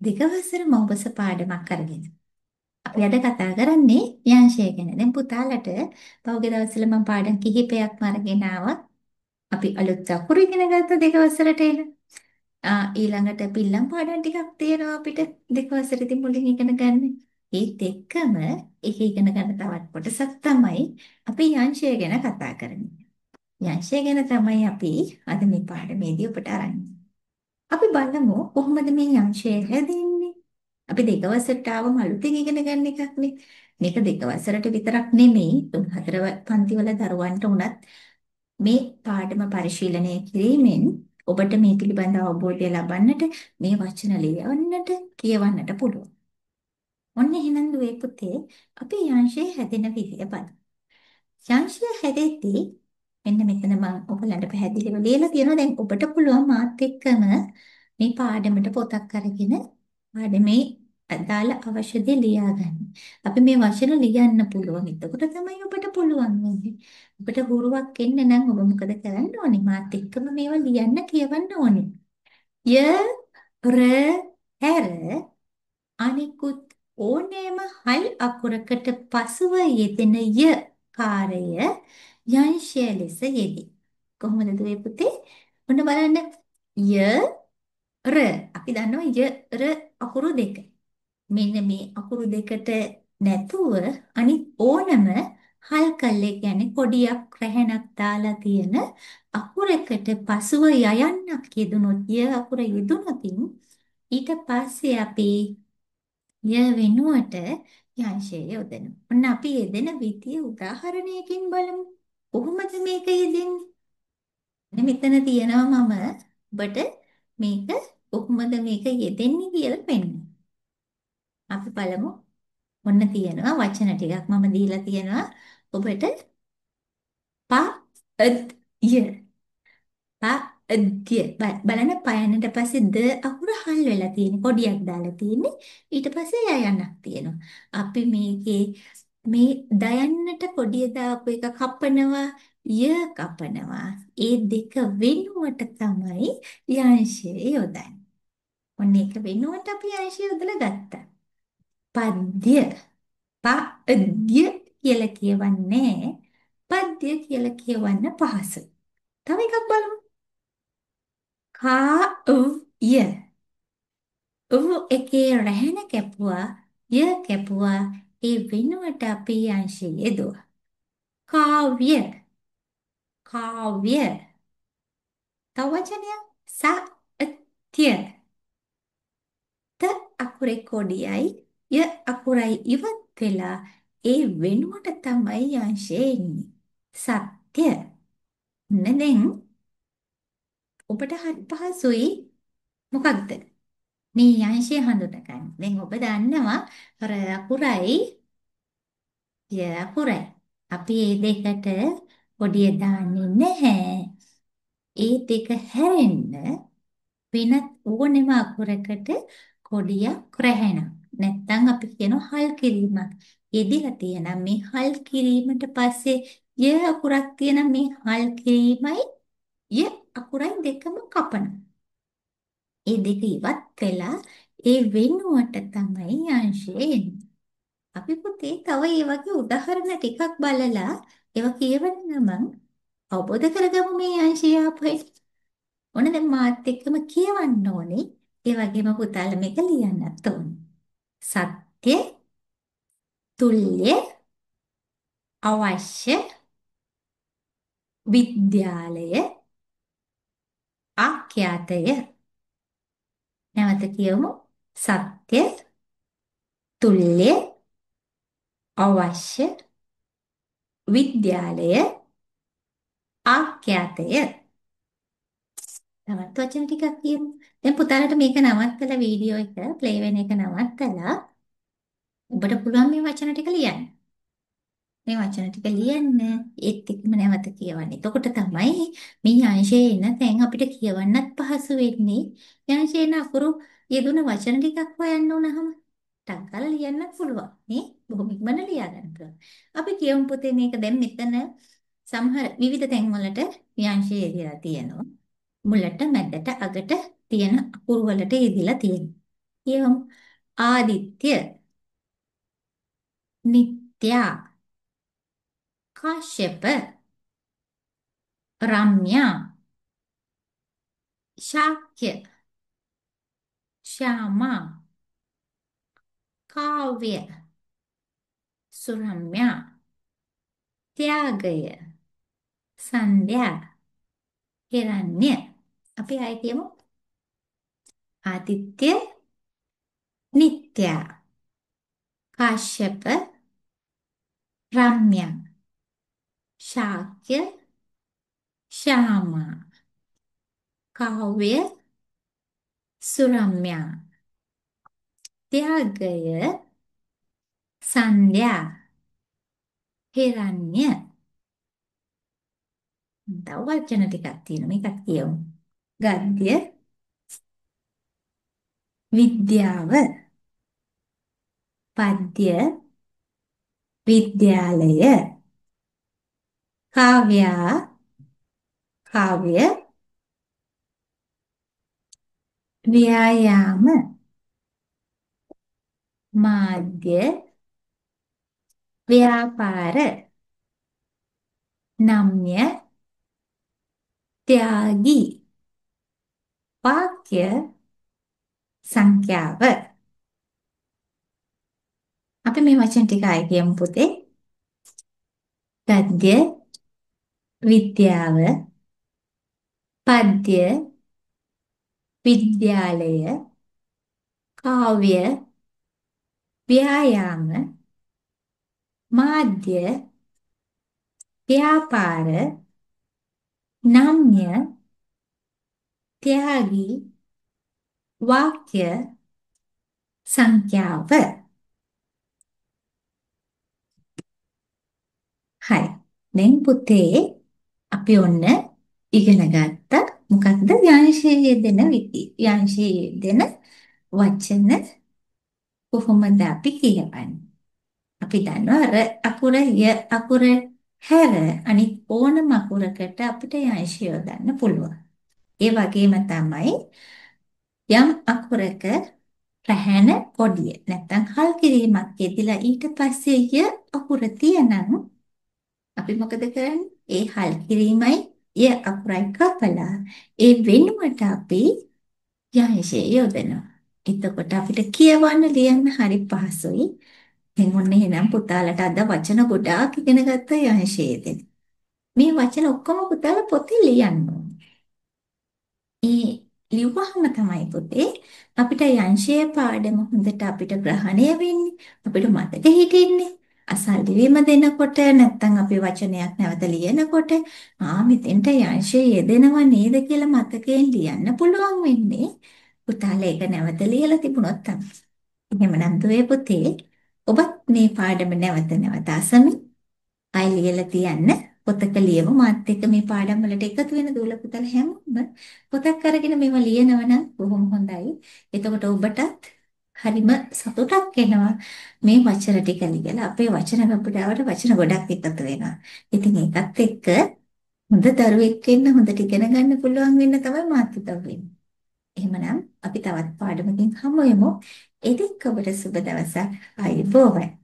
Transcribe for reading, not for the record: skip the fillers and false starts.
දෙකවසර මව්බස පාඩමක් අරගෙන. අපි අද කතා කරන්නේ ව්‍යාංශය ගැන. දැන් පුතාලට පහුගිය දවස්වල මම පාඩම් කිහිපයක්ම අරගෙන ආවා. අපි අලුත් අකුරු ඉගෙන ගත්ත දෙකවසරට එන. ඊළඟට පිල්ලම් පාඩම් ටිකක් තියෙනවා අපිට දෙකවසරේදී මුලින් ඉගෙන ගන්න. ඒත් එක්කම ඒක ඉගෙන ගන්න තවත් කොටසක් තමයි අපි ව්‍යාංශය ගැන කතා කරන්නේ. ව්‍යාංශය ගැන තමයි අපි අද මේ පාඩමේදී ඔබට අරන්නේ. අපි බලමු කොහොමද මේ අංශය හැදෙන්නේ. අපි දෙක වසරට ආවම අලුතෙන් ඉගෙන ගන්න එකක් නේ. මේක දෙක වසරට විතරක් නෙමෙයි 3-4 පන්තිවල දරුවන්ට උනත් මේ පාඩම පරිශීලනය කිරීමෙන් ඔබට මේ පිළිබඳ අවබෝධය ලබන්නට මේ වචන ලියවන්නට කියවන්නට පුළුවන්. ඔන්න එහෙනම් දුවේ පුතේ අපි අංශය හැදෙන විදිය බලමු. අංශය හැදෙද්දී මෙන්න මෙතන මම ඔයගලන්ට පැහැදිලිව ලියලා තියෙනවා. දැන් ඔබට පුළුවන් මාත් එක්කම මේ පාඩමට පොතක් අරගෙන පාඩමේ අදාළ අවශ්‍ය දේ ලියා ගන්න. අපි මේ වචන ලියන්න පුළුවන්. එතකොට තමයි ඔබට පුළුවන් වෙන්නේ. ඔබට හුරුවක් එන්න නම් ඔබ මොකද කරන්න ඕනේ? මාත් එක්කම මේවා ලියන්න කියවන්න ඕනේ. ය ර හැර අනිකුත් ඕනෑම හල් අකුරකට පසුව යෙදෙන ය කාරය යංශය ලෙස යෙදී. කොහොමද දුවේ පුතේ? ඔන්න බලන්න. ය ර අපි දන්නවා ය ර අකුරු දෙක. මෙන්න මේ අකුරු දෙකට නැතුව අනිත් ඕනම හල් කල්ලේ කියන්නේ කොඩියක් රැහැනක් දාලා තියෙන අකුරකට පසුව යයන්නක් යෙදුනොත් ය අකුර යෙදුනොතින් ඊට පස්සේ අපි ය වෙනුවට යංශය යොදනවා. ඔන්න අපි යෙදෙන විදිය උදාහරණයකින් බලමු. කොහොමද මේක යෙදෙන්නේ? මෙතන තියෙනවා මම ඔබට මේක කොහොමද මේක යෙදෙන්නේ කියලා පෙන්නන්න. අපි බලමු. ඔන්න තියෙනවා වචන ටිකක් මම දීලා තියෙනවා ඔබට ප ය බලන්න පයන්නට පස්සේ ද අකුර හල් වෙලා තියෙන කොඩියක් දාලා තියෙන්නේ ඊට පස්සේ යයන්නක් තියෙනවා. අපි මේකේ මේ දයන්නට කොඩිය දාපු එක කපනවා ය කපනවා. ඒ දෙක වෙනුවට තමයි යංශය යොදන්නේ. ඔන්න ඒක වෙනුවට අපි යංශය යොදලා ගත්තා. පද්‍ය පද්‍ය කියලා කියවන්නේ පද්‍ය කියලා කියවන්න පහසුයි. තව එකක් බලමු. කාව්‍ය එකේ රැහෙන කැපුවා ය කැපුවා ඒ වෙනුවට අපි අංශය යෙදුවා. කාව්‍ය කාව්‍ය තව වචනයක් සත්‍ය ත අකුරේ කොඩියයි ය අකුරයි ඉවත් වෙලා ඒ වෙනුවට තමයි අංශය එන්නේ. සත්‍ය දැන් ඔබට හරි පහසුයි මොකක්ද? මේ අංශය හඳුනගන්න. දැන් ඔබ දන්නවා ර අකුරයි ය අකුරයි. අපි මේ දෙකට කොඩිය දාන්නේ නැහැ. ඒ දෙක හැරෙන්න වෙනත් ඕනෙම අකුරකට කොඩියක් රැහෙනවා. නැත්තම් අපි කියනවා හල් කිරීමක්. යෙදিলা තියෙනම් මේ හල් කිරීමට පස්සේ ය අකුරක් තියෙනම් මේ හල් කිරීමයි ය අකුරයි දෙකම කපනවා. ඒ දෙක ඉවත් වෙලා ඒ වෙනුවට තමයි අංශය එන්නේ. අපි පුතේ තව මේ වගේ උදාහරණ ටිකක් බලලා ඒවා කියවන ගමන් අවබෝධ කරගමු මේ අංශය ආපහු. ඕන දැන් මාත් එක්කම කියවන්න ඕනේ. ඒ වගේම පුතාලා මේක ලියන්නත් ඕනේ. සත්‍ය, තුල්්‍ය, අවශ්‍ය, විද්‍යාලය, ආඛ්‍යාතය. නැවත කියමු. සත්‍ය, තුල්්‍ය, අවශ්‍ය, විද්‍යාලය, ආඛ්‍යාතය. තවත් වචන ටිකක් කියමු. දැන් පුතාලට මේක නවත්තලා වීඩියෝ එක ප්ලේ වෙන එක නවත්තලා ඔබට පුළුවන් මේ වචන ටික ලියන්න. මේ වචන ටික ලියන්න ඒත් එක්කම නැවත කියවන්න. එතකොට තමයි මේ අංශයේ එන තැන් අපිට කියවන්නත් පහසු වෙන්නේ. මේ අංශයේ එන අකුරු යෙදුන වචන ටිකක් හොයන්න උනහම ටක් ගාලා ලියන්නත් පුළුවන්. නේ? බොහොම ඉක්මනට ලියා ගන්න පුළුවන්. අපි කියමු පුතේ මේක දැන් මෙතන සමහර විවිධ තැන් වලට ව්‍යංශය යෙදලා තියෙනවා. මුලට මැදට අගට තියෙන අකුරු වලට යෙදලා තියෙනවා. කියමු. ආදිත්‍ය, නිත්‍යා, කාශ්‍යප, රම්‍යා, ශාක්‍ය, ශ්‍යාමා, කාව්‍ය, සුරම්‍යා, ත්‍යාගය, සන්ධ්‍යා, හිරණ්‍ය. අපි ආයෙ කියමු. ආදිත්‍ය, නිත්‍යා, කාශ්‍යප, රම්‍යා, ශාක්‍ය, ශ්‍යාමා, කාව්‍ය, සුරම්‍යා, ත්‍යාගය, සන්ධ්‍යා, හිරණ්‍ය. තව වචන ටිකක් තියෙනවා. මේකත් කියමු. ගද්‍ය, විද්‍යාව, පද්‍ය, විද්‍යාලය, කාව්‍යා, කාව්‍ය, ව්‍යායාම, මාධ්‍ය, ව්‍යාපාර, නම්‍ය, ත්‍යාගී, වාක්‍ය, සංඛ්‍යාව. අපි මේ වචන ටික ආයෙ කියමු පුතේ. ගද්‍ය, විද්‍යාව, පද්‍ය, විද්‍යාලය, කාව්‍ය, ව්‍යායාම, මාධ්‍ය, ව්‍යාපාර, නම්‍ය, ත්‍යාගී, වාක්‍ය, සංඛ්‍යාව. හරි. දැන් පුතේ අපි ඔන්න ඉගෙන ගත්ත මොකක්ද ව්‍යංජයේ දෙන ව්‍යංජයේ දෙන වචන කොහොමද අපි කියවන්නේ? අපි දන්නවා අර අකුර ය අකුර හැර අනිත් ඕනම අකුරකට අපිට යංශය යොදන්න පුළුවන්. ඒ වගේම තමයි යම් අකුරක රැහැන කොඩිය නැත්නම් හල් කිරීමක් යෙදিলা ඊට පස්සේ ය අකුර තියනම් අපි මොකද කරන්නේ? ඒ හල් කිරීමයි ය අකුරයි කපලා ඒ වෙනුවට අපි යංශය යොදනවා. එතකොට අපිට කියවන්න ලියන්න හරි පහසුයි. දැන් ඔන්න එහෙනම් පුතාලට අද වචන ගොඩාක් ඉගෙන ගත්ත යංශයේදී. මේ වචන ඔක්කොම පුතාලා පොතේ ලියන්න ඕනේ. ඒ ලිව්වහම තමයි පුතේ අපිට යංශයේ පාඩම හොඳට අපිට ග්‍රහණය වෙන්නේ. අපිට මතක හිටින්නේ. අසල් වීම දෙනකොට නැත්නම් අපි වචනයක් නැවත ලියනකොට මෙතෙන්ට යංශය යෙදෙනව නේද කියලා මතකයෙන් ලියන්න පුළුවන් වෙන්නේ. පුතාලා ඒක නැවත ලියලා තිබුණොත් තමයි. එහෙමනම් දුවේ පුතේ ඔබත් මේ පාඩම නැවත නැවත අසමින් ආයෙ ලියලා තියන්න. පොතක ලියමු මාත් එක්ක මේ පාඩම් වලට එකතු වෙන දූල පුතලා හැමෝම පොතක් අරගෙන මේවා ලියනවා නම් බොහොම හොඳයි. එතකොට ඔබටත් හරිම සතුටක් එනවා මේ වචන ටික ලියලා අපේ වචන කපුටාවට වචන ගොඩක් එකතු වෙනවා. ඉතින් ඒකත් එක්ක හොඳ දරුවෙක් වෙන්න හොඳට ඉගෙන ගන්න පුළුවන් වෙන්න තමයි මාත් උදව් වෙන්නේ. එහෙමනම් අපි තවත් පාඩමකින් හමු වෙමු. එදික් ඔබට සුබ දවසක්. ආයුබෝවන්.